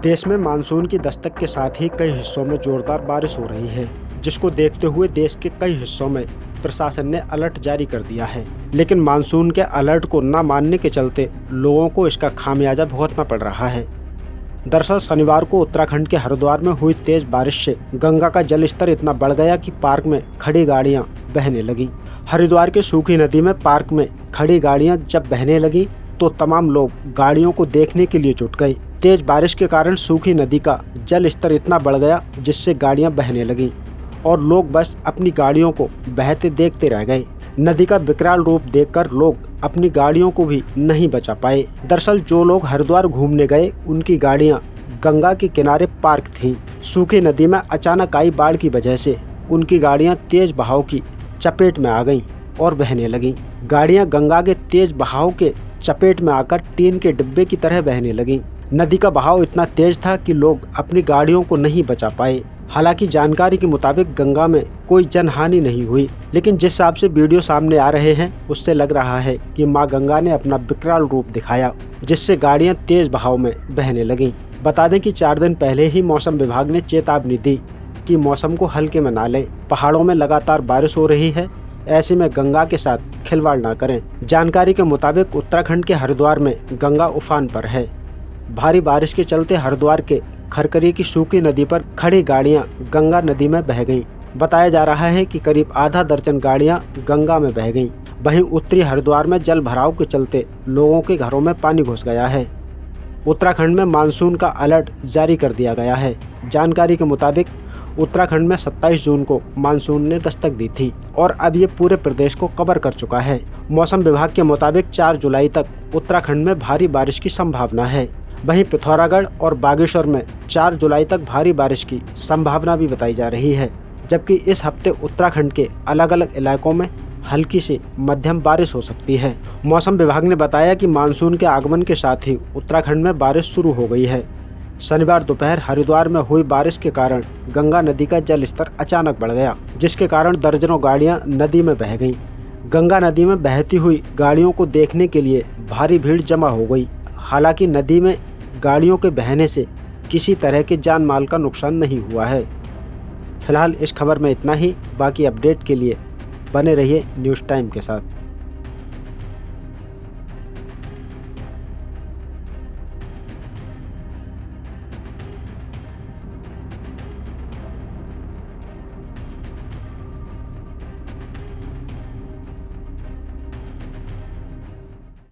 देश में मानसून की दस्तक के साथ ही कई हिस्सों में जोरदार बारिश हो रही है, जिसको देखते हुए देश के कई हिस्सों में प्रशासन ने अलर्ट जारी कर दिया है। लेकिन मानसून के अलर्ट को न मानने के चलते लोगों को इसका खामियाजा भुगतना पड़ रहा है। दरअसल शनिवार को उत्तराखंड के हरिद्वार में हुई तेज बारिश से गंगा का जलस्तर इतना बढ़ गया कि पार्क में खड़ी गाड़ियां बहने लगी। हरिद्वार के सूखी नदी में पार्क में खड़ी गाड़ियां जब बहने लगी तो तमाम लोग गाड़ियों को देखने के लिए जुट गए। तेज बारिश के कारण सूखी नदी का जल स्तर इतना बढ़ गया जिससे गाड़ियां बहने लगी और लोग बस अपनी गाड़ियों को बहते देखते रह गए। नदी का विकराल रूप देखकर लोग अपनी गाड़ियों को भी नहीं बचा पाए। दरअसल जो लोग हरिद्वार घूमने गए उनकी गाड़ियां गंगा के किनारे पार्क थीं। सूखी नदी में अचानक आई बाढ़ की वजह से उनकी गाड़ियां तेज बहाव की चपेट में आ गईं और बहने लगीं। गाड़ियां गंगा के तेज बहाव के चपेट में आकर टीन के डिब्बे की तरह बहने लगीं। नदी का बहाव इतना तेज था कि लोग अपनी गाड़ियों को नहीं बचा पाए। हालांकि जानकारी के मुताबिक गंगा में कोई जनहानि नहीं हुई, लेकिन जिस हिसाब से वीडियो सामने आ रहे हैं उससे लग रहा है कि मां गंगा ने अपना विकराल रूप दिखाया, जिससे गाड़ियां तेज बहाव में बहने लगीं। बता दें कि 4 दिन पहले ही मौसम विभाग ने चेतावनी दी कि मौसम को हल्के में ना लें। पहाड़ों में लगातार बारिश हो रही है, ऐसे में गंगा के साथ खिलवाड़ ना करें। जानकारी के मुताबिक उत्तराखंड के हरिद्वार में गंगा उफान पर है। भारी बारिश के चलते हरिद्वार के खरकरी की सूखी नदी पर खड़ी गाड़ियां गंगा नदी में बह गईं। बताया जा रहा है कि करीब आधा दर्जन गाड़ियां गंगा में बह गईं। वहीं उत्तरी हरिद्वार में जल भराव के चलते लोगों के घरों में पानी घुस गया है। उत्तराखंड में मानसून का अलर्ट जारी कर दिया गया है। जानकारी के मुताबिक उत्तराखंड में 27 जून को मानसून ने दस्तक दी थी और अब ये पूरे प्रदेश को कवर कर चुका है। मौसम विभाग के मुताबिक 4 जुलाई तक उत्तराखंड में भारी बारिश की संभावना है। वहीं पिथौरागढ़ और बागेश्वर में 4 जुलाई तक भारी बारिश की संभावना भी बताई जा रही है, जबकि इस हफ्ते उत्तराखंड के अलग अलग इलाकों में हल्की से मध्यम बारिश हो सकती है। मौसम विभाग ने बताया कि मानसून के आगमन के साथ ही उत्तराखंड में बारिश शुरू हो गई है। शनिवार दोपहर हरिद्वार में हुई बारिश के कारण गंगा नदी का जल स्तर अचानक बढ़ गया, जिसके कारण दर्जनों गाड़ियां नदी में बह गईं। गंगा नदी में बहती हुई गाड़ियों को देखने के लिए भारी भीड़ जमा हो गई। हालांकि नदी में गाड़ियों के बहने से किसी तरह के जान माल का नुकसान नहीं हुआ है। फिलहाल इस खबर में इतना ही। बाकी अपडेट के लिए बने रहिए न्यूज़ टाइम के साथ।